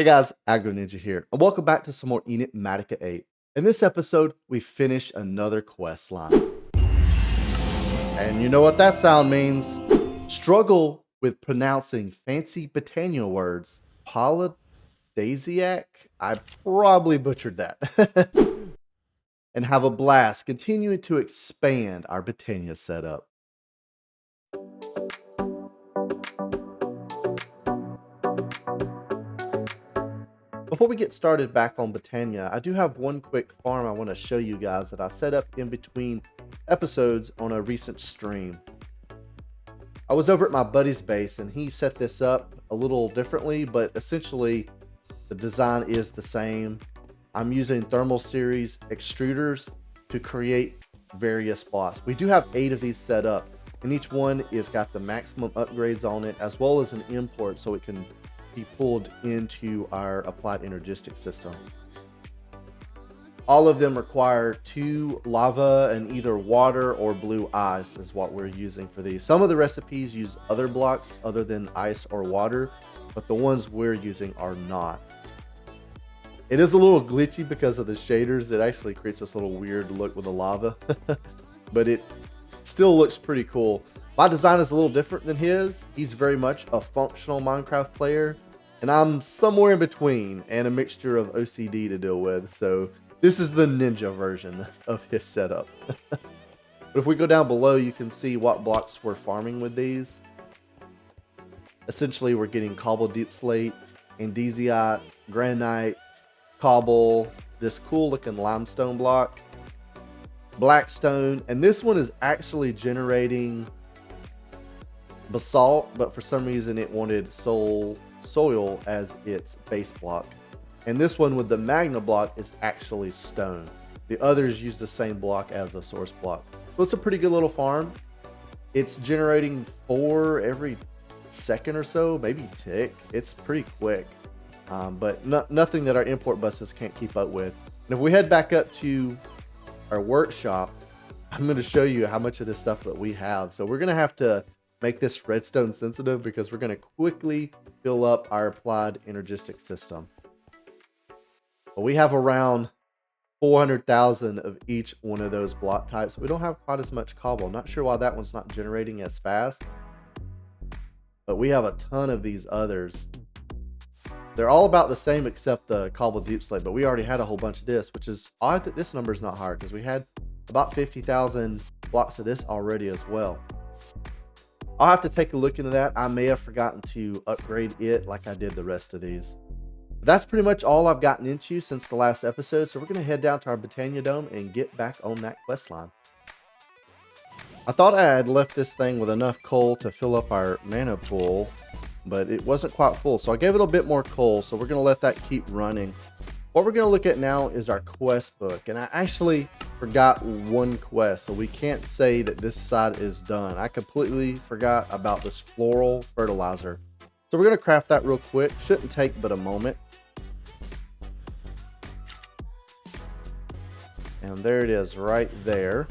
Hey guys, Agro Ninja here, and welcome back to some more Enigmatica 8. In this episode, we finish another quest line. And you know what that sound means. Struggle with pronouncing fancy Botania words. Polydasiac? I probably butchered that. And have a blast continuing to expand our Botania setup. Before we get started back on Botania, I do have one quick farm I want to show you guys that I set up in between episodes on a recent stream. I was over at my buddy's base and he set this up a little differently, but essentially the design is the same. I'm using thermal series extruders to create various blocks. We do have 8 of these set up, and each one is got the maximum upgrades on it, as well as an import so it can be pulled into our applied energistic system. All of them require 2 lava and either water or blue ice is what we're using for these. Some of the recipes use other blocks other than ice or water, but the ones we're using are not. It is a little glitchy because of the shaders. It actually creates this little weird look with the lava, but it still looks pretty cool. My design is a little different than his. He's very much a functional Minecraft player, and I'm somewhere in between and a mixture of OCD to deal with. So this is the ninja version of his setup. But if we go down below, you can see what blocks we're farming with these. Essentially, we're getting cobble deep slate, andesite, granite, cobble, this cool looking limestone block, blackstone, and this one is actually generating basalt, but for some reason it wanted soil as its base block. And this one with the magna block is actually stone. The others use the same block as a source block. So it's a pretty good little farm. It's generating 4 every second or so, maybe tick. It's pretty quick, but nothing that our import buses can't keep up with. And if we head back up to our workshop, I'm going to show you how much of this stuff that we have. So we're going to have to make this redstone sensitive because we're going to quickly fill up our applied energistic system. But we have around 400,000 of each one of those block types. We don't have quite as much cobble. Not sure why that one's not generating as fast, but we have a ton of these others. They're all about the same except the cobble deep slate, but we already had a whole bunch of this, which is odd that this number is not higher because we had about 50,000 blocks of this already as well. I'll have to take a look into that. I may have forgotten to upgrade it like I did the rest of these. But that's pretty much all I've gotten into since the last episode. So we're going to head down to our Botania Dome and get back on that quest line. I thought I had left this thing with enough coal to fill up our mana pool, but it wasn't quite full. So I gave it a bit more coal. So we're going to let that keep running. What we're going to look at now is our quest book, and I actually forgot one quest, so we can't say that this side is done. I completely forgot about this floral fertilizer. So we're going to craft that real quick. Shouldn't take but a moment. And there it is right there.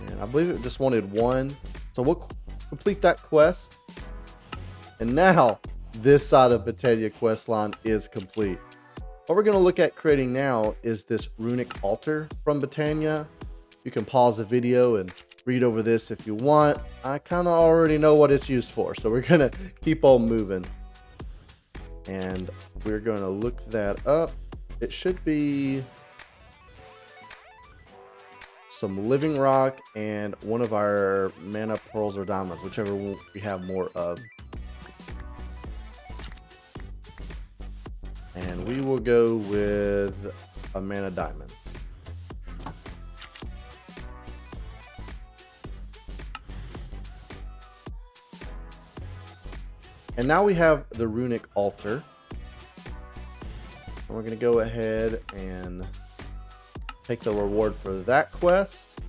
And I believe it just wanted 1. So we'll complete that quest. And now this side of Botania quest line is complete. What we're going to look at creating now is this runic altar from Botania. You can pause the video and read over this if you want. I kind of already know what it's used for, so we're going to keep on moving. And we're going to look that up. It should be some living rock and one of our mana pearls or diamonds, whichever one we have more of. And we will go with a mana diamond. And now we have the runic altar. And we're going to go ahead and take the reward for that quest,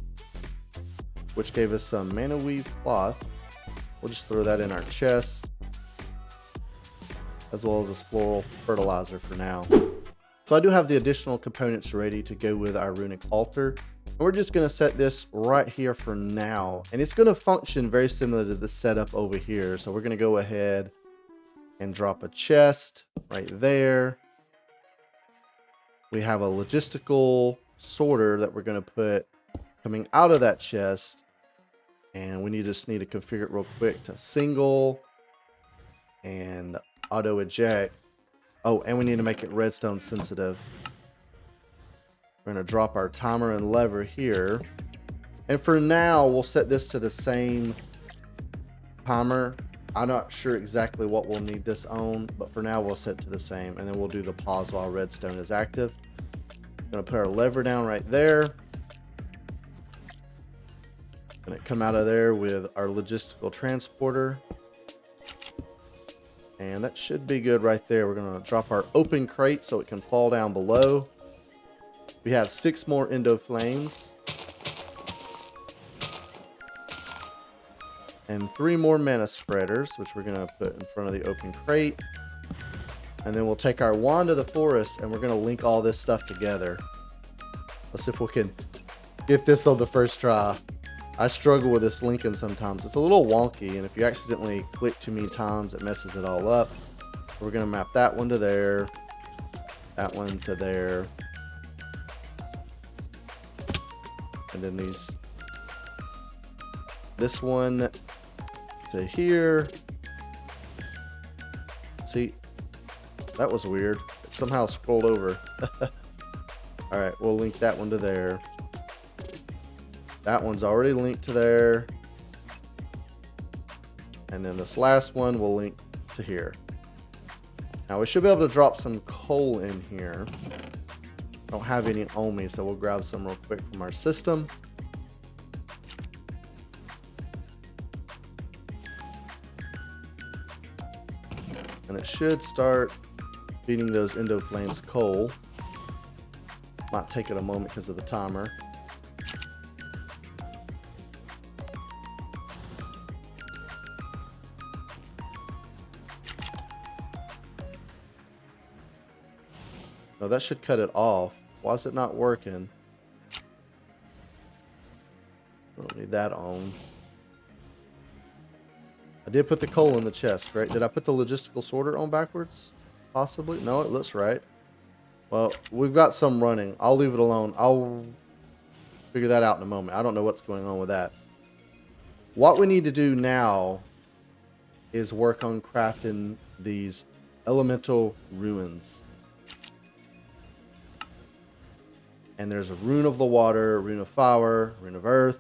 which gave us some mana weave cloth. We'll just throw that in our chest, as well as this floral fertilizer for now. So I do have the additional components ready to go with our runic altar. And we're just going to set this right here for now. And it's going to function very similar to the setup over here. So we're going to go ahead and drop a chest right there. We have a logistical sorter that we're going to put coming out of that chest. And we just need to configure it real quick to single and auto eject. Oh, and we need to make it redstone sensitive. We're going to drop our timer and lever here. And for now, we'll set this to the same timer. I'm not sure exactly what we'll need this on, but for now we'll set it to the same, and then we'll do the pause while redstone is active. I'm going to put our lever down right there. Going to come out of there with our logistical transporter. And that should be good right there. We're going to drop our open crate so it can fall down below. We have 6 more endo flames. And 3 more mana spreaders, which we're going to put in front of the open crate. And then we'll take our wand of the forest and we're going to link all this stuff together. Let's see if we can get this on the first try. I struggle with this linking sometimes. It's a little wonky, and if you accidentally click too many times, it messes it all up. We're going to map that one to there, that one to there, and then this one to here. See, that was weird. It somehow scrolled over. All right, we'll link that one to there. That one's already linked to there. And then this last one will link to here. Now we should be able to drop some coal in here. Don't have any on me, so we'll grab some real quick from our system. And it should start feeding those endo flames coal. Might take it a moment because of the timer. No, that should cut it off. Why is it not working? Don't need that on. I did put the coal in the chest, right? Did I put the logistical sorter on backwards? Possibly. No, it looks right. Well, we've got some running. I'll leave it alone. I'll figure that out in a moment. I don't know what's going on with that. What we need to do now is work on crafting these elemental runes. And there's a rune of the water, rune of fire, rune of earth,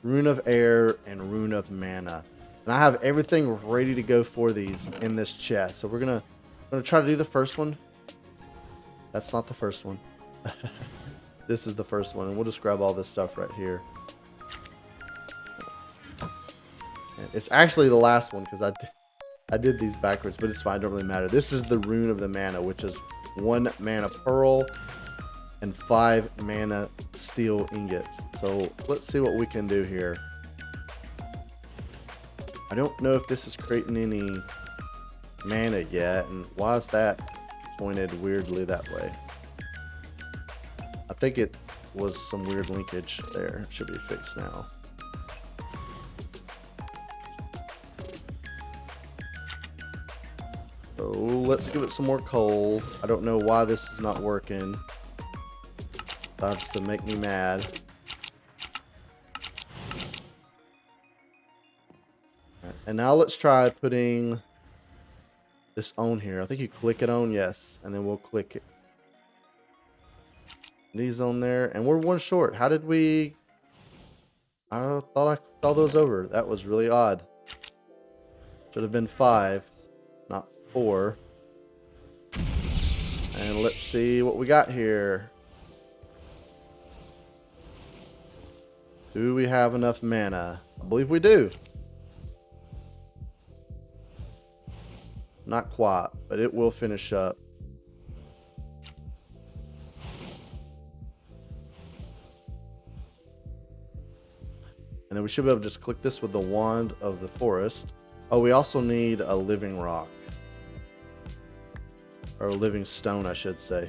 rune of air, and rune of mana. And I have everything ready to go for these in this chest. So we're gonna try to do the first one. That's not the first one. This is the first one, and we'll just grab all this stuff right here. It's actually the last one because I did these backwards, but it's fine. It don't really matter. This is the rune of the mana, which is 1 mana pearl and 5 mana steel ingots. So let's see what we can do here. I don't know if this is creating any mana yet, and why is that pointed weirdly that way? I think it was some weird linkage there. It should be fixed now. So let's give it some more coal. I don't know why this is not working. That's to make me mad. Right, and now let's try putting this on here. I think you click it on, yes, and then we'll click it. These on there, and we're 1 short. How did we? I thought I saw those over. That was really odd. Should have been 5, not 4. And let's see what we got here. Do we have enough mana? I believe we do. Not quite, but it will finish up. And then we should be able to just click this with the wand of the forest. Oh, we also need a living rock. Or a living stone, I should say.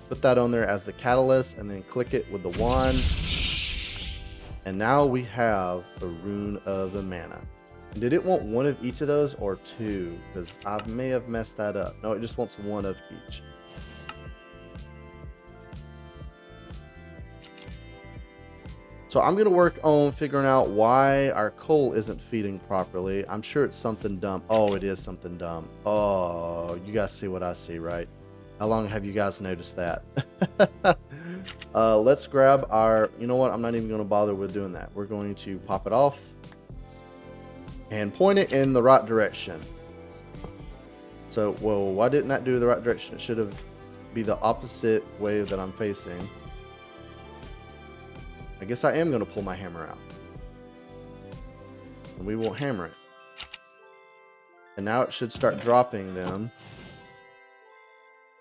Put that on there as the catalyst and then click it with the wand. And now we have the rune of the mana. Did it want one of each of those or two? Because I may have messed that up. No, it just wants one of each. So I'm going to work on figuring out why our coal isn't feeding properly. I'm sure it's something dumb. Oh, it is something dumb. Oh, you guys see what I see, right? How long have you guys noticed that? Let's grab our... You know what? I'm not even going to bother with doing that. We're going to pop it off and point it in the right direction. So, whoa, why didn't that do the right direction? It should have be the opposite way that I'm facing. I guess I am going to pull my hammer out. And we won't hammer it. And now it should start dropping them.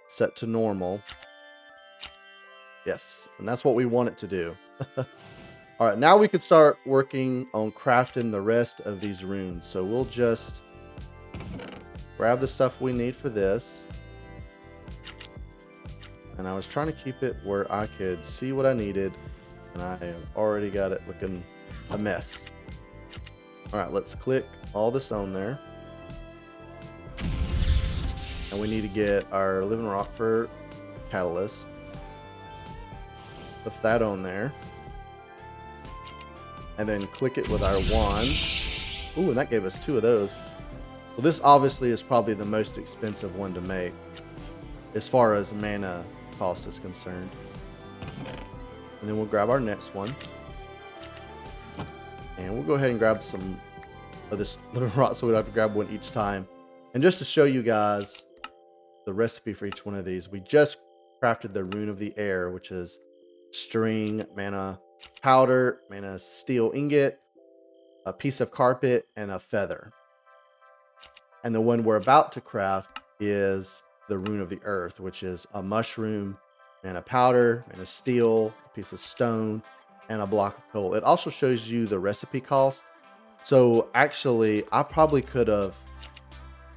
Set to normal. Yes, and that's what we want it to do. All right, now we can start working on crafting the rest of these runes. So we'll just grab the stuff we need for this. And I was trying to keep it where I could see what I needed. And I have already got it looking a mess. All right, let's click all this on there. And we need to get our living rock for catalyst. Put that on there. And then click it with our wand. Ooh, and that gave us 2 of those. Well, this obviously is probably the most expensive one to make as far as mana cost is concerned. And then we'll grab our next one. And we'll go ahead and grab some of this little rock so we don't have to grab one each time. And just to show you guys the recipe for each one of these, we just crafted the Rune of the Air, which is string, mana powder, mana steel ingot, a piece of carpet, and a feather. And the one we're about to craft is the Rune of the Earth, which is a mushroom, mana powder, mana steel, a piece of stone, and a block of coal. It also shows you the recipe cost. So actually, I probably could have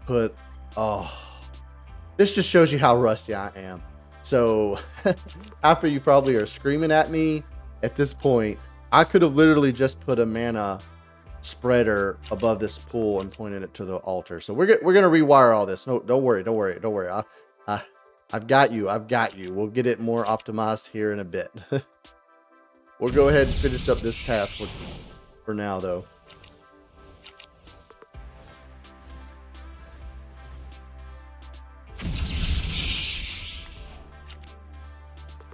put... Oh, this just shows you how rusty I am. So after you probably are screaming at me at this point, I could have literally just put a mana spreader above this pool and pointed it to the altar. So we're gonna rewire all this. No, don't worry. I've got you. We'll get it more optimized here in a bit. We'll go ahead and finish up this task for now, though.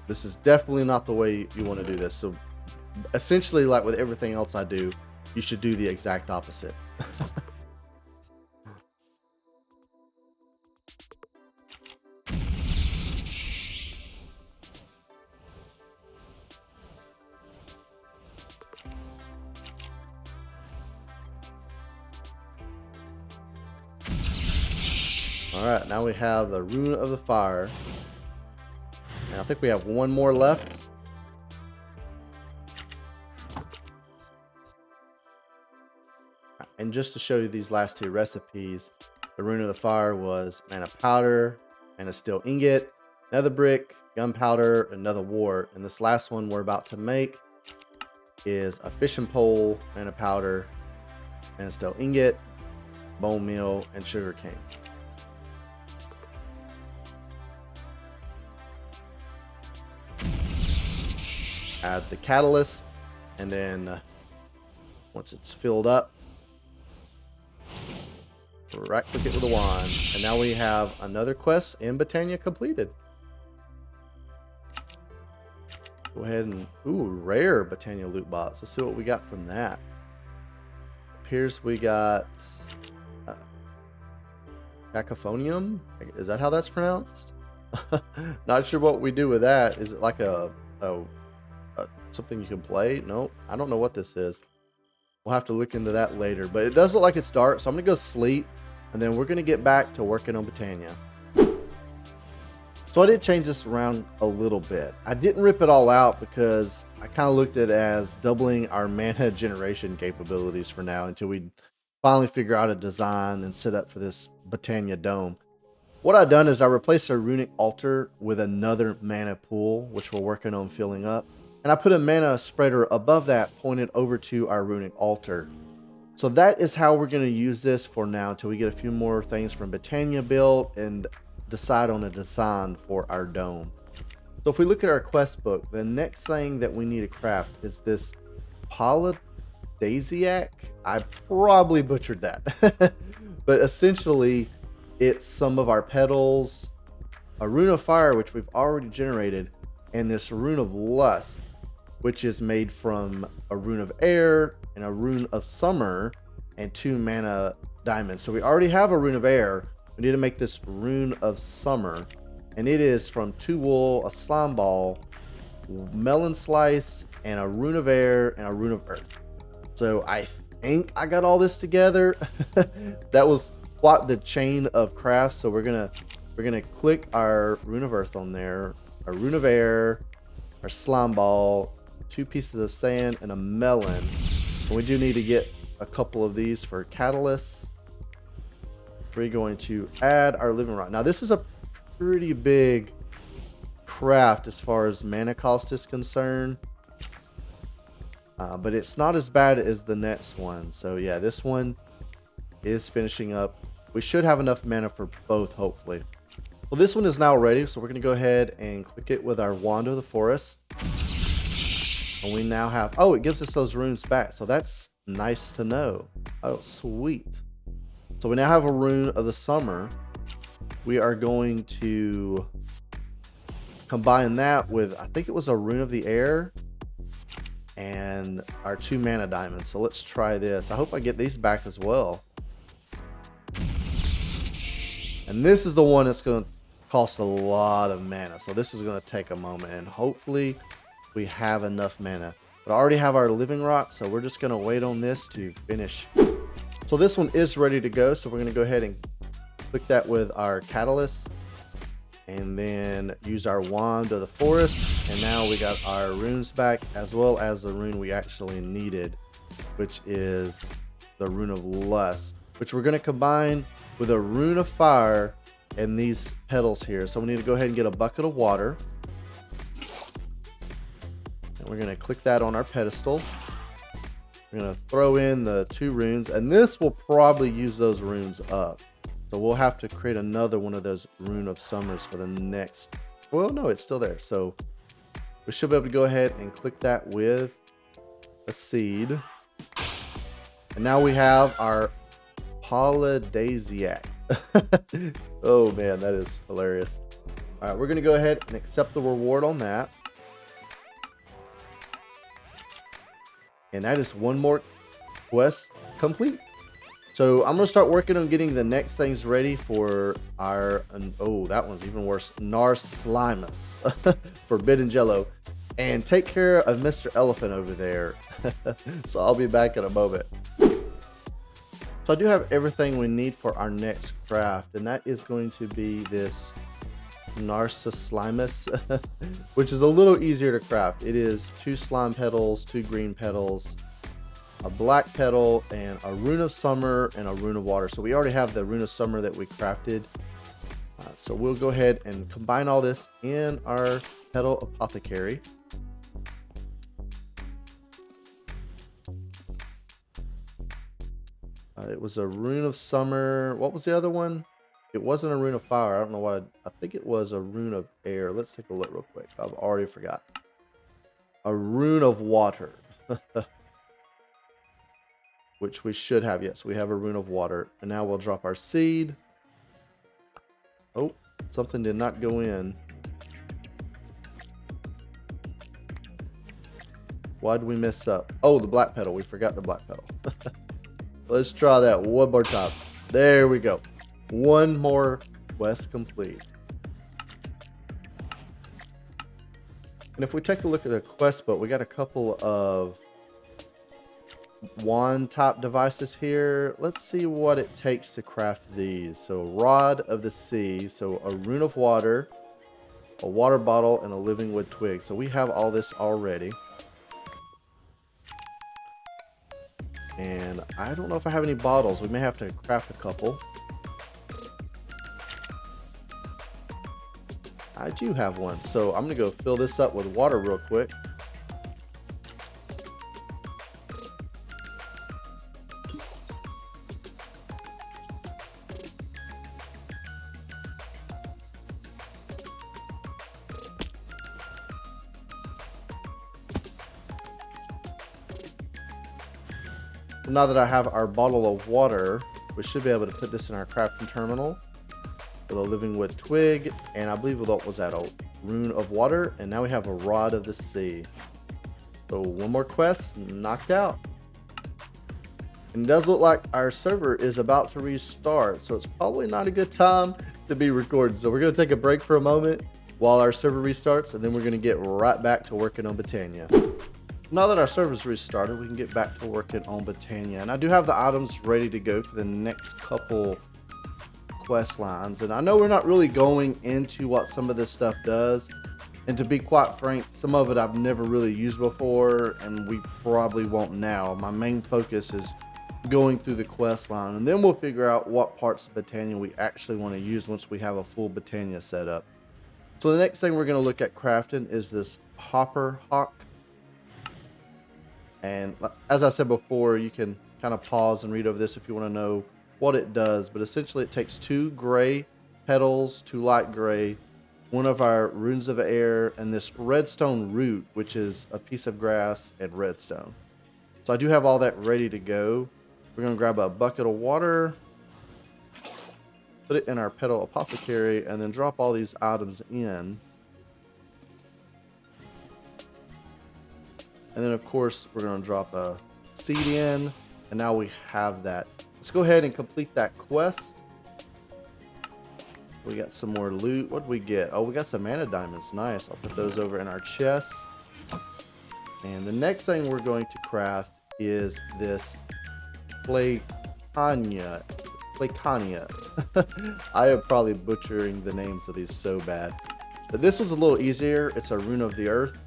This is definitely not the way you want to do this. So essentially, like with everything else I do, you should do the exact opposite. All right, now we have the Rune of the Fire. And I think we have one more left. And just to show you these last 2 recipes, the Rune of the Fire was mana powder, mana steel ingot, nether brick, gunpowder, another wart. And this last one we're about to make is a fishing pole, mana powder, mana steel ingot, bone meal, and sugar cane. Add the catalyst, and then once it's filled up, right click it with a wand, and now we have another quest in Botania completed. Go ahead and rare Botania loot box. Let's see what we got from that. Appears we got cacophonium. Is that how that's pronounced? Not sure what we do with that. Is it like a something you can play? Nope, I don't know what this is. We'll have to look into that later, but it does look like it's dark, so I'm gonna go sleep, and then we're gonna get back to working on Botania. So I did change this around a little bit. I didn't rip it all out because I kind of looked at it as doubling our mana generation capabilities for now until we finally figure out a design and set up for this Botania dome. What I've done is I replaced our runic altar with another mana pool, which we're working on filling up. And I put a mana spreader above that pointed over to our runic altar. So that is how we're going to use this for now until we get a few more things from Botania built and decide on a design for our dome. So if we look at our quest book, the next thing that we need to craft is this polydasiac. I probably butchered that. But essentially, it's some of our petals, a rune of fire, which we've already generated, and this rune of lust, which is made from a rune of air and a rune of summer and 2 mana diamonds. So we already have a rune of air. We need to make this rune of summer, and it is from 2 wool, a slime ball, melon slice, and a rune of air and a rune of earth. So I think I got all this together. That was quite the chain of crafts. So we're gonna click our rune of earth on there, a rune of air, our slime ball, 2 pieces of sand, and a melon. And we do need to get a couple of these for catalysts. We're going to add our living rock. Now this is a pretty big craft as far as mana cost is concerned, but it's not as bad as the next one. So yeah, this one is finishing up. We should have enough mana for both, hopefully. Well, this one is now ready, so we're going to go ahead and click it with our wand of the forest, and we now have, oh, it gives us those runes back, so that's nice to know. Oh, sweet. So we now have a rune of the summer. We are going to combine that with, I think it was a rune of the air and our 2 mana diamonds. So let's try this. I hope I get these back as well. And this is the one that's going to cost a lot of mana. So this is going to take a moment, and hopefully we have enough mana. But I already have our living rock, so we're just going to wait on this to finish. So this one is ready to go. So we're going to go ahead and click that with our catalyst, and then use our wand of the forest. And now we got our runes back, as well as the rune we actually needed, which is the rune of lust, which we're going to combine with a rune of fire and these petals here. So we need to go ahead and get a bucket of water, and we're going to click that on our pedestal. We're going to throw in the 2 runes, and this will probably use those runes up. So we'll have to create another one of those rune of summers for the next, well, no, it's still there. So we should be able to go ahead and click that with a seed. And now we have our polydasiac. Oh man, that is hilarious. All right, we're going to go ahead and accept the reward on that. And that is one more quest complete. So I'm going to start working on getting the next things ready for our, oh, that one's even worse, Narslimus, Forbidden Jello, and take care of Mr. Elephant over there. So I'll be back in a moment. So I do have everything we need for our next craft, and that is going to be this Narslimus, which is a little easier to craft. It is 2 slime petals, 2 green petals, a black petal, and a rune of summer and a rune of water. So we already have the rune of summer that we crafted. So we'll go ahead and combine all this in our petal apothecary. It was a rune of summer. What was the other one? It wasn't a rune of fire. I don't know what. I think it was a rune of air. Let's take a look real quick. I've already forgot. A rune of water. Which we should have. Yes, we have a rune of water. And now we'll drop our seed. Oh, something did not go in. Why did we mess up? Oh, the black petal. We forgot the black petal. Let's try that one more time. There we go. One more quest complete. And if we take a look at the quest book, we got a couple of wand type devices here. Let's see what it takes to craft these. So rod of the sea, so a rune of water, a water bottle, and a living wood twig. So we have all this already. And I don't know if I have any bottles. We may have to craft a couple. I do have one. So I'm going to go fill this up with water real So now that I have our bottle of water, we should be able to put this in our crafting terminal with a living wood twig, and I believe what was that, a rune of water, and now we have a rod of the sea. So one more quest knocked out. And it does look like our server is about to restart, so it's probably not a good time to be recording. So we're going to take a break for a moment while our server restarts, and then we're going to get right back to working on Botania. Now that our server's restarted, we can get back to working on Botania. And I do have the items ready to go for the next couple quest lines. And I know we're not really going into what some of this stuff does. And to be quite frank, some of it I've never really used before, and we probably won't now. My main focus is going through the quest line, and then we'll figure out what parts of Botania we actually want to use once we have a full Botania set up. So the next thing we're going to look at crafting is this hopper hawk. And as I said before, you can kind of pause and read over this if you want to know what it does. But essentially it takes 2 gray petals, 2 light gray, one of our runes of air, and this redstone root, which is a piece of grass and redstone. So I do have all that ready to go. We're going to grab a bucket of water, put it in our petal apothecary, and then drop all these items in. And then of course we're going to drop a seed in, and now we have that. Let's go ahead and complete that quest. We got some more loot. What did we get? Oh, we got some mana diamonds. Nice. I'll put those over in our chest. And the next thing we're going to craft is this Plakania. I am probably butchering the names of these so bad. But this one's a little easier. It's a rune of the earth.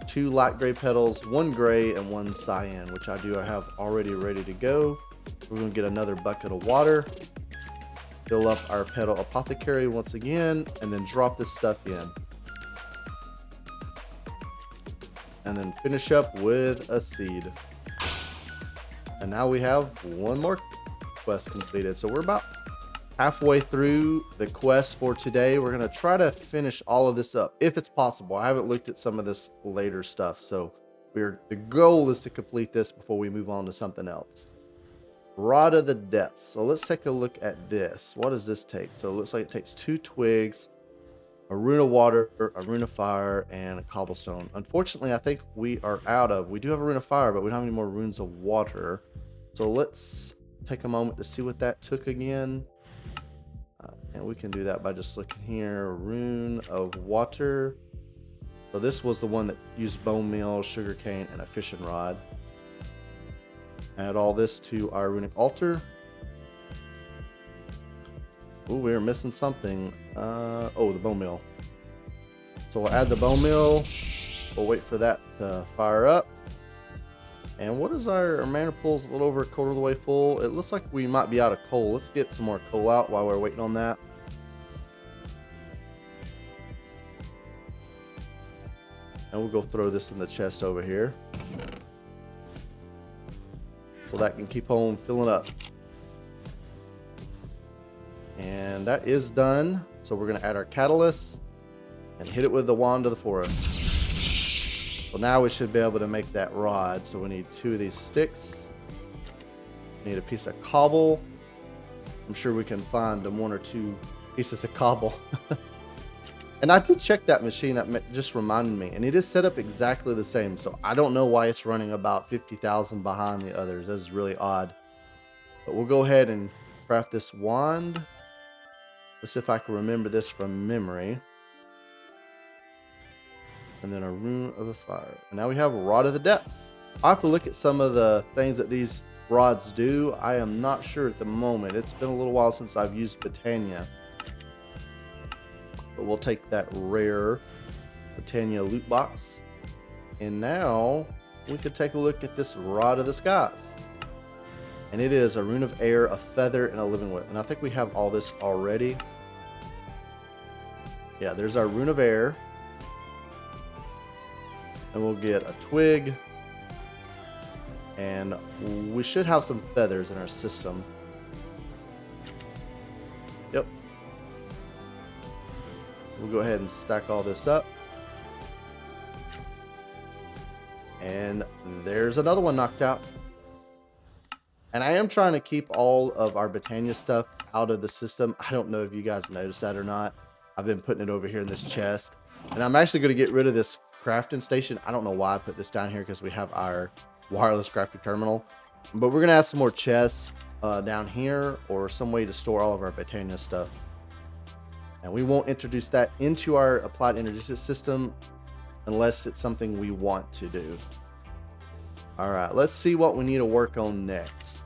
2 light gray petals, 1 gray, and 1 cyan, which I have already ready to go. We're going to get another bucket of water, fill up our petal apothecary once again, and then drop this stuff in. And then finish up with a seed. And now we have one more quest completed. So we're about halfway through the quest for today. We're going to try to finish all of this up if it's possible. I haven't looked at some of this later stuff, so the goal is to complete this before we move on to something else. Rod of the Depths. So let's take a look at this. What does this take? So it looks like it takes 2 twigs, a rune of water, a rune of fire, and a cobblestone. Unfortunately, I think we are out of. We do have a rune of fire, but we don't have any more runes of water. So let's take a moment to see what that took again. And we can do that by just looking here. Rune of water. So this was the one that used bone meal, sugarcane, and a fishing rod. Add all this to our runic altar. Oh, we're missing something. Oh, the bone meal. So we'll add the bone meal. We'll wait for that to fire up. And what is our mana pool's a little over a quarter of the way full. It looks like we might be out of coal. Let's get some more coal out while we're waiting on that. And we'll go throw this in the chest over here, so that can keep on filling up. And that is done. So we're going to add our catalyst and hit it with the wand of the forest. So now we should be able to make that rod. So we need 2 of these sticks. We need a piece of cobble. I'm sure we can find them 1 or 2 pieces of cobble. And I did check that machine, that just reminded me, and it is set up exactly the same. So I don't know why it's running about 50,000 behind the others. That's really odd. But we'll go ahead and craft this wand. Let's see if I can remember this from memory. And then a rune of the fire. And now we have a rod of the depths. I'll have to look at some of the things that these rods do. I am not sure at the moment. It's been a little while since I've used Botania. But we'll take that rare Botania loot box. And now we could take a look at this rod of the skies. And it is a rune of air, a feather, and a living wood. And I think we have all this already. Yeah, there's our rune of air. And we'll get a twig. And we should have some feathers in our system. Yep. We'll go ahead and stack all this up. And there's another one knocked out. And I am trying to keep all of our Botania stuff out of the system. I don't know if you guys noticed that or not. I've been putting it over here in this chest. And I'm actually going to get rid of this crafting station. I don't know why I put this down here because we have our wireless crafting terminal. But we're going to add some more chests down here or some way to store all of our Botania stuff. And we won't introduce that into our applied energy system unless it's something we want to do. All right, let's see what we need to work on next.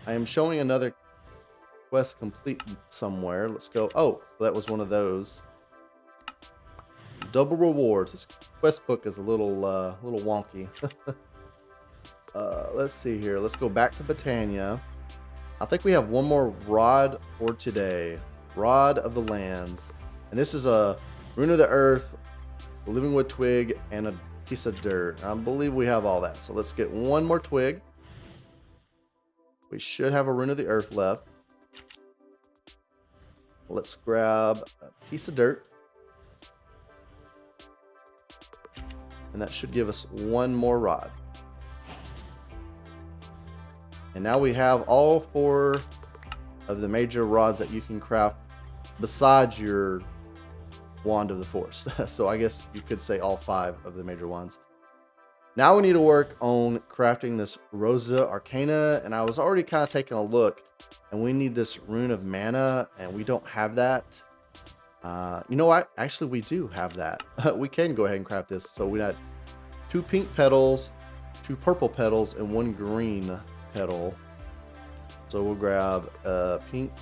I am showing another quest complete somewhere. Let's go. Oh, that was one of those. Double rewards. This quest book is a little wonky. Let's see here. Let's go back to Botania. I think we have one more rod for today. Rod of the Lands. And this is a Rune of the Earth, a Living Wood Twig, and a piece of dirt. I believe we have all that. So let's get one more twig. We should have a Rune of the Earth left. Let's grab a piece of dirt. And that should give us one more rod. And now we have all 4 of the major rods that you can craft besides your Wand of the Forest. So I guess you could say all 5 of the major ones. Now we need to work on crafting this Rosa Arcana. And I was already kind of taking a look. And we need this Rune of Mana. And we don't have that. You know what? Actually, we do have that. We can go ahead and craft this. So we got 2 pink petals, 2 purple petals, and 1 green petal. So we'll grab pink.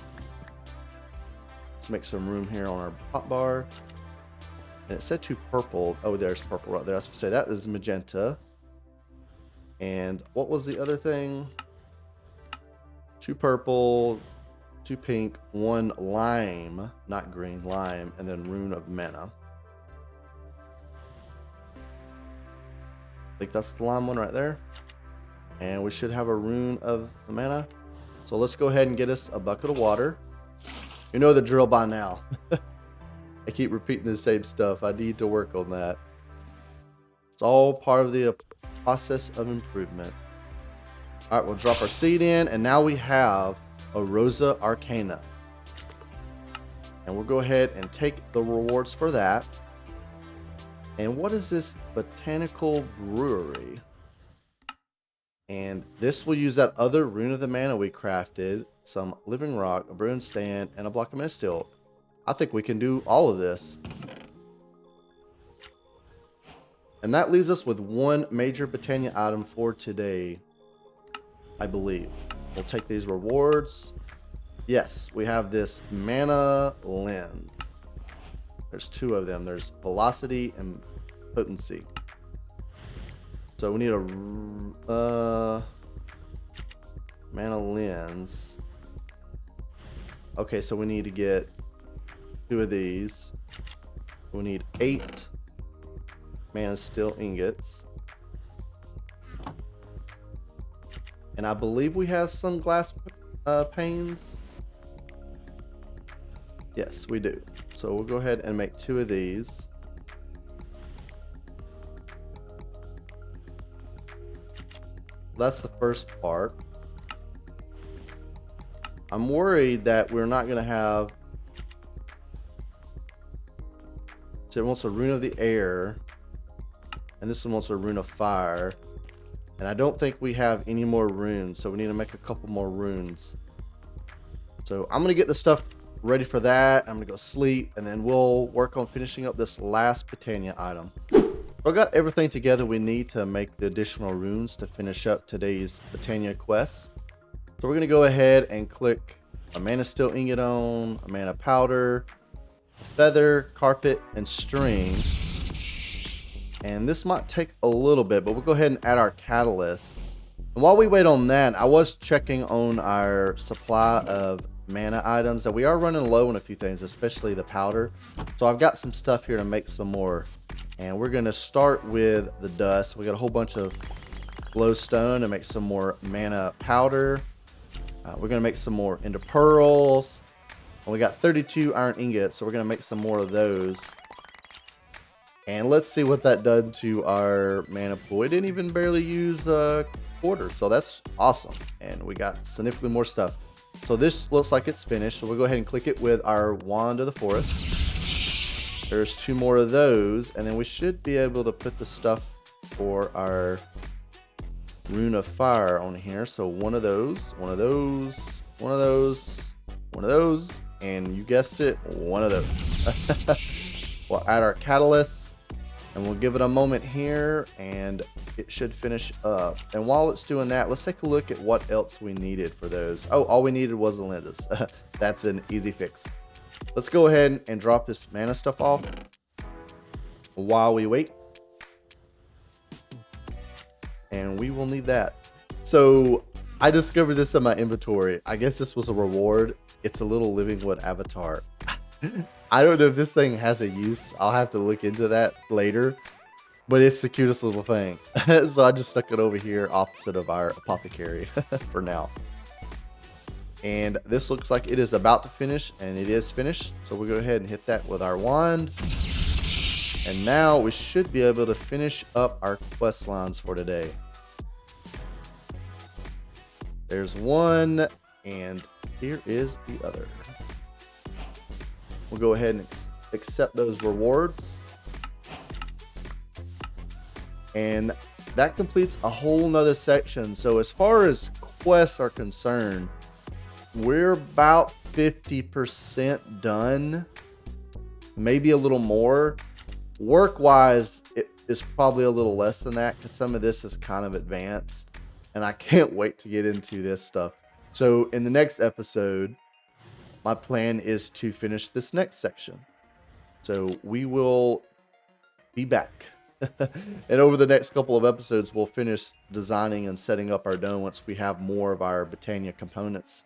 Let's make some room here on our hotbar. And it said 2 purple. Oh, there's purple right there. I was going to say that is magenta. And what was the other thing? 2 purple, 2 pink, 1 lime, not green, lime, and then Rune of Mana. I think that's the lime one right there. And we should have a Rune of Mana. So let's go ahead and get us a bucket of water. You know the drill by now. I keep repeating the same stuff. I need to work on that. It's all part of the process of improvement. All right, we'll drop our seed in, and now we have a Rosa Arcana. And we'll go ahead and take the rewards for that. And what is this botanical brewery? And this will use that other Rune of the Mana we crafted, some living rock, a brewing stand, and a block of misteel. I think we can do all of this. And that leaves us with 1 major Botania item for today, I believe. We'll take these rewards. Yes, we have this mana lens. There's 2 of them. There's velocity and potency. So we need a mana lens. Okay, so we need to get 2 of these. We need 8 mana steel ingots. And I believe we have some glass panes. Yes, we do. So we'll go ahead and make 2 of these. That's the first part. I'm worried that we're not going to have... So it wants a Rune of the Air. And this one wants a Rune of Fire. And I don't think we have any more runes. So we need to make a couple more runes. So I'm going to get the stuff ready for that. I'm going to go sleep. And then we'll work on finishing up this last Botania item. I got everything together we need to make the additional runes to finish up today's Botania quest. So we're going to go ahead and click a mana steel ingot on, a mana powder, a feather, carpet, and string. And this might take a little bit, but we'll go ahead and add our catalyst. And while we wait on that, I was checking on our supply of mana items, and we are running low on a few things, especially the powder. So I've got some stuff here to make some more. And we're going to start with the dust. We got a whole bunch of glowstone to make some more mana powder. We're going to make some more ender pearls. And we got 32 iron ingots, so we're going to make some more of those. And let's see what that done to our mana pool. We didn't even barely use 4 quarter. So that's awesome. And we got significantly more stuff. So this looks like it's finished. So we'll go ahead and click it with our wand of the forest. There's 2 more of those. And then we should be able to put the stuff for our rune of fire on here. So one of those, one of those, one of those, one of those, and you guessed it, one of those. We'll add our catalyst and we'll give it a moment here and it should finish up. And while it's doing that, let's take a look at what else we needed for those. Oh, all we needed was the lenses. That's an easy fix. Let's go ahead and drop this mana stuff off while we wait. And we will need that. So I discovered this in my inventory. I guess this was a reward. It's a little living wood avatar. I don't know if this thing has a use. I'll have to look into that later. But it's the cutest little thing. So I just stuck it over here opposite of our apothecary for now. And this looks like it is about to finish, and it is finished. So we'll go ahead and hit that with our wand. And now we should be able to finish up our quest lines for today. There's one, and here is the other. We'll go ahead and accept those rewards. And that completes a whole nother section. So as far as quests are concerned, we're about 50% done, maybe a little more. Work-wise, it is probably a little less than that because some of this is kind of advanced, and I can't wait to get into this stuff. So in the next episode, my plan is to finish this next section. So we will be back. And over the next couple of episodes, we'll finish designing and setting up our dome once we have more of our Botania components.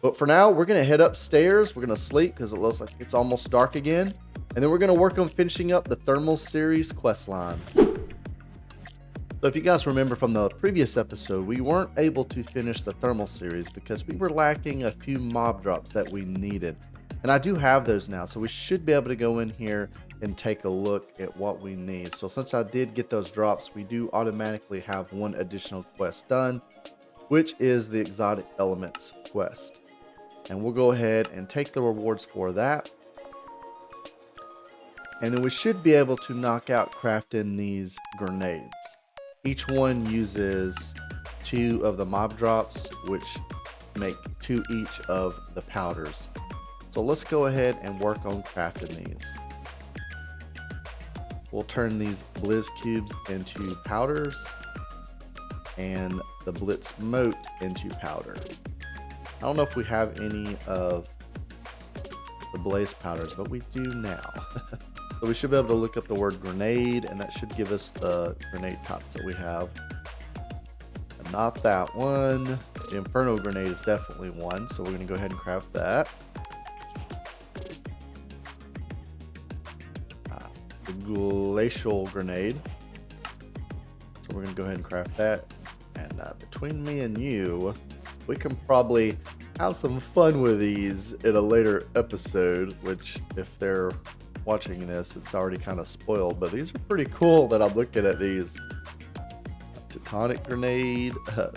But for now, we're going to head upstairs. We're going to sleep because it looks like it's almost dark again. And then we're going to work on finishing up the Thermal Series quest line. So if you guys remember from the previous episode, we weren't able to finish the Thermal Series because we were lacking a few mob drops that we needed. And I do have those now, so we should be able to go in here and take a look at what we need. So since I did get those drops, we do automatically have one additional quest done, which is the Exotic Elements quest. And we'll go ahead and take the rewards for that. And then we should be able to knock out crafting these grenades. Each one uses 2 of the mob drops, which make 2 each of the powders. So let's go ahead and work on crafting these. We'll turn these Blizz cubes into powders and the Blitz mote into powder. I don't know if we have any of the blaze powders, but we do now. So we should be able to look up the word grenade, and that should give us the grenade types that we have. And not that one. The Inferno grenade is definitely one, so we're going to go ahead and craft that. The glacial grenade. So we're going to go ahead and craft that. And between me and you, we can probably have some fun with these in a later episode, which if they're watching this, it's already kind of spoiled, but these are pretty cool that I'm looking at these. Tectonic grenade,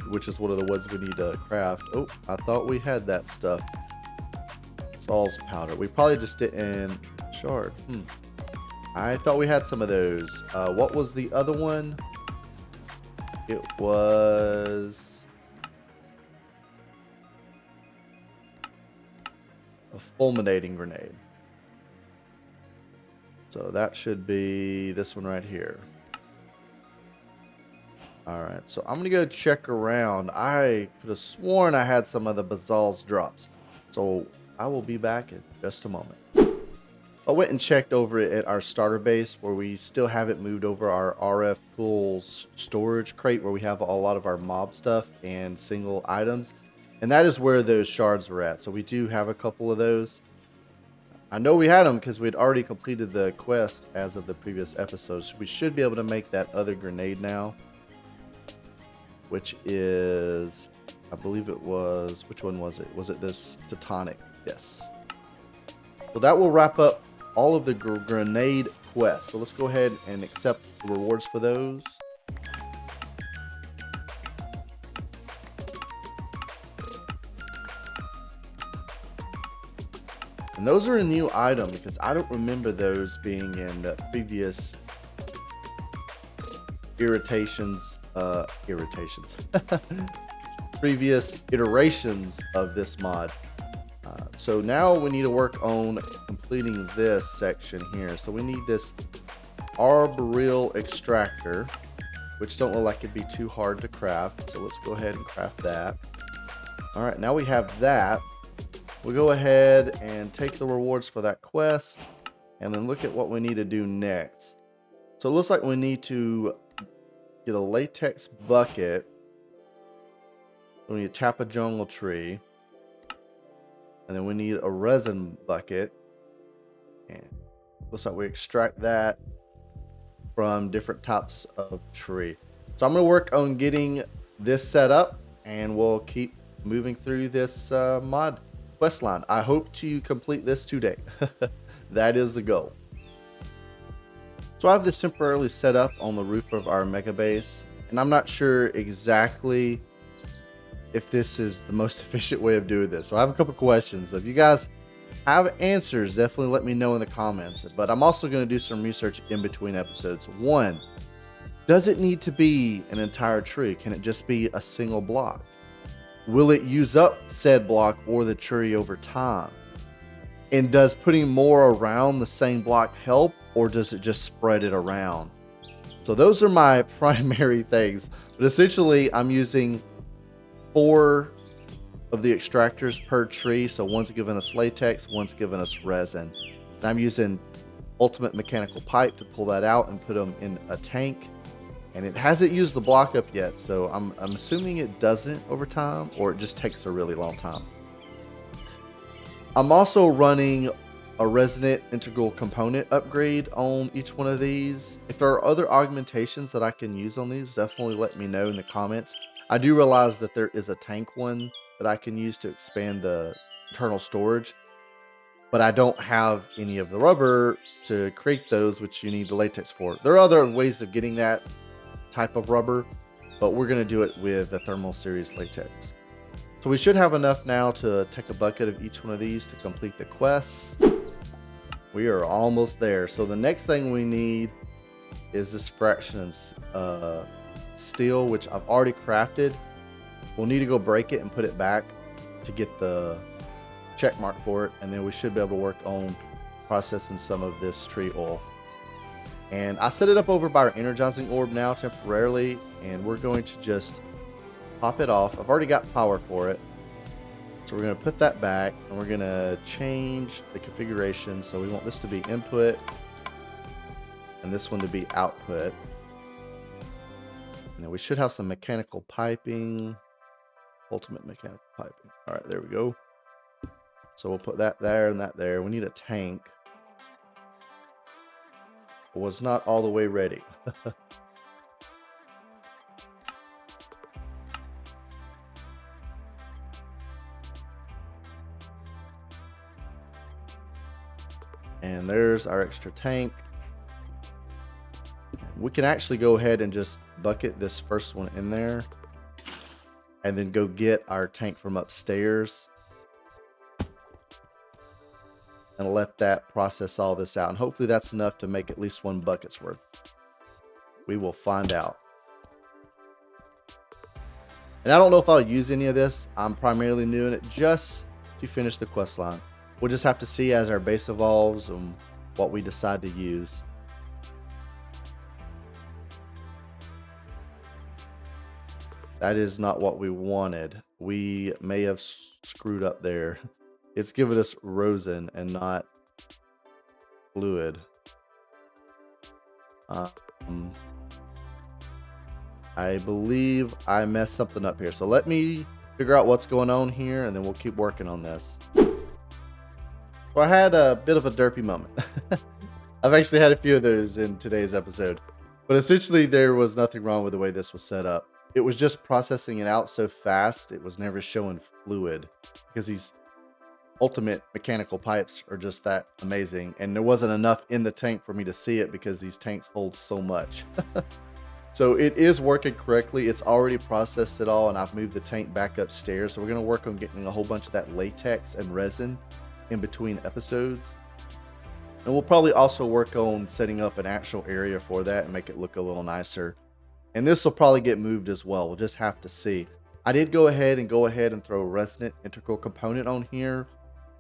which is one of the ones we need to craft. Oh, I thought we had that stuff. Saul's powder. We probably just didn't shard. I thought we had some of those. What was the other one? It was a fulminating grenade. So that should be this one right here. Alright, so I'm going to go check around. I could have sworn I had some of the Bazal's drops. So I will be back in just a moment. I went and checked over at our starter base where we still haven't moved over our RF tools storage crate where we have a lot of our mob stuff and single items. And that is where those shards were at. So we do have a couple of those. I know we had them because we'd already completed the quest as of the previous episode. So we should be able to make that other grenade now. Which is, I believe it was, which one was it? Was it this Tectonic? Yes. So that will wrap up all of the grenade quests. So let's go ahead and accept the rewards for those. And those are a new item because I don't remember those being in the previous previous iterations of this mod. So now we need to work on completing this section here. So we need this arboreal extractor, which don't look like it'd be too hard to craft. So let's go ahead and craft that. All right, now we have that. We'll go ahead and take the rewards for that quest and then look at what we need to do next. So it looks like we need to get a latex bucket. We need to tap a jungle tree. And then we need a resin bucket. And looks like we extract that from different types of tree. So I'm going to work on getting this set up and we'll keep moving through this mod quest line. I hope to complete this today. That is the goal. So I have this temporarily set up on the roof of our mega base, and I'm not sure exactly if this is the most efficient way of doing this. So I have a couple questions. If you guys have answers, definitely let me know in the comments. But I'm also going to do some research in between episodes. One, does it need to be an entire tree? Can it just be a single block? Will it use up said block or the tree over time? And does putting more around the same block help, or does it just spread it around? So those are my primary things. But essentially, I'm using 4 of the extractors per tree. So one's giving us latex, one's giving us resin. And I'm using ultimate mechanical pipe to pull that out and put them in a tank. And it hasn't used the block up yet, so I'm assuming it doesn't over time, or it just takes a really long time. I'm also running a resonant integral component upgrade on each one of these. If there are other augmentations that I can use on these, definitely let me know in the comments. I do realize that there is a tank one that I can use to expand the internal storage, but I don't have any of the rubber to create those, which you need the latex for. There are other ways of getting that type of rubber, but we're going to do it with the thermal series latex. So we should have enough now to take a bucket of each one of these to complete the quests. We are almost there. So the next thing we need is this fractions steel, which I've already crafted. We'll need to go break it and put it back to get the check mark for it, and then we should be able to work on processing some of this tree oil. And I set it up over by our energizing orb now temporarily, and we're going to just pop it off. I've already got power for it, so we're going to put that back, and we're going to change the configuration. So we want this to be input and this one to be output. And then we should have some mechanical piping, ultimate mechanical piping. All right, there we go. So we'll put that there and that there. We need a tank. It was not all the way ready. And there's our extra tank. We can actually go ahead and just bucket this first one in there and then go get our tank from upstairs and let that process all this out. And hopefully that's enough to make at least 1 bucket's worth. We will find out. And I don't know if I'll use any of this. I'm primarily doing it just to finish the quest line. We'll just have to see as our base evolves and what we decide to use. That is not what we wanted. We may have screwed up there. It's giving us rosin and not fluid. I believe I messed something up here. So let me figure out what's going on here, and then we'll keep working on this. So I had a bit of a derpy moment. I've actually had a few of those in today's episode. But essentially, there was nothing wrong with the way this was set up. It was just processing it out so fast, it was never showing fluid. Because these ultimate mechanical pipes are just that amazing. And there wasn't enough in the tank for me to see it because these tanks hold so much. So it is working correctly. It's already processed it all, and I've moved the tank back upstairs. So we're going to work on getting a whole bunch of that latex and resin in between episodes. And we'll probably also work on setting up an actual area for that and make it look a little nicer. And this will probably get moved as well. We'll just have to see. I did go ahead and throw a resonant integral component on here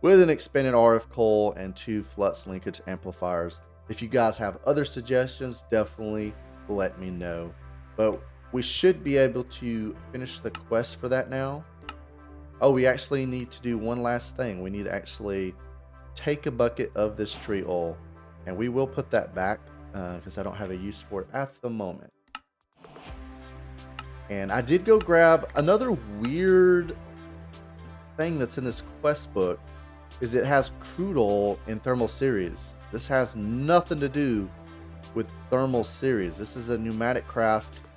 with an expanded RF coil and 2 flux linkage amplifiers. If you guys have other suggestions, definitely let me know. But we should be able to finish the quest for that now. Oh, we actually need to do one last thing. We need to actually take a bucket of this tree oil, and we will put that back because I don't have a use for it at the moment. And I did go grab another weird thing that's in this quest book, is it has crude oil in thermal series. This has nothing to do with thermal series. This is a pneumatic craft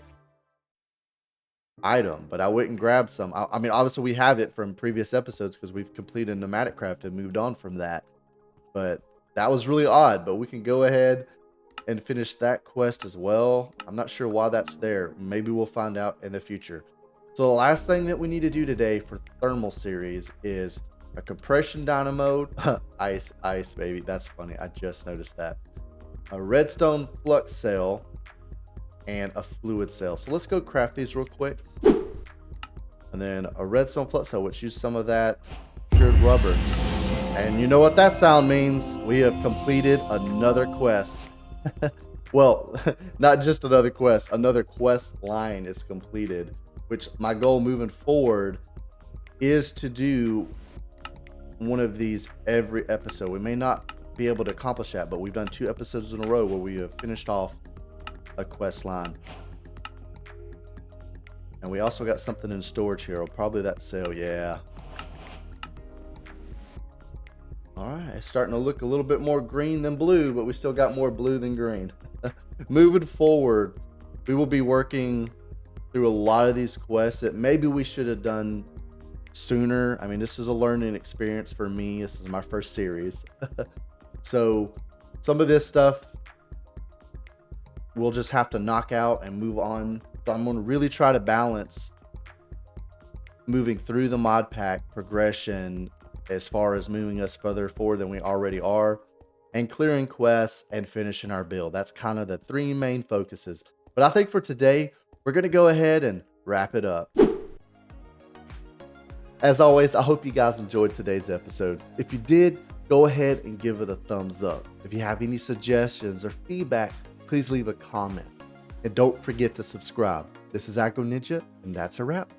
item, but I went and grabbed some. I mean, obviously we have it from previous episodes because we've completed pneumatic craft and moved on from that. But that was really odd, but we can go ahead and finish that quest as well. I'm not sure why that's there. Maybe we'll find out in the future. So the last thing that we need to do today for thermal series is a compression dynamo. ice, baby. That's funny. I just noticed that. A redstone flux cell and a fluid cell. So let's go craft these real quick. And then a redstone flux cell, which uses some of that cured rubber. And you know what that sound means? We have completed another quest. Well, not just another quest, another quest line is completed, which my goal moving forward is to do one of these every episode. We may not be able to accomplish that, but we've done 2 episodes in a row where we have finished off a quest line. And we also got something in storage here. Probably that sale, yeah. Alright, it's starting to look a little bit more green than blue, but we still got more blue than green. Moving forward, we will be working through a lot of these quests that maybe we should have done sooner. I mean, this is a learning experience for me. This is my first series. So some of this stuff we'll just have to knock out and move on. So I'm going to really try to balance moving through the mod pack progression as far as moving us further forward than we already are, and clearing quests and finishing our build. That's kind of the 3 main focuses. But I think for today, we're going to go ahead and wrap it up. As always, I hope you guys enjoyed today's episode. If you did, go ahead and give it a thumbs up. If you have any suggestions or feedback, please leave a comment. And don't forget to subscribe. This is Ninja, and that's a wrap.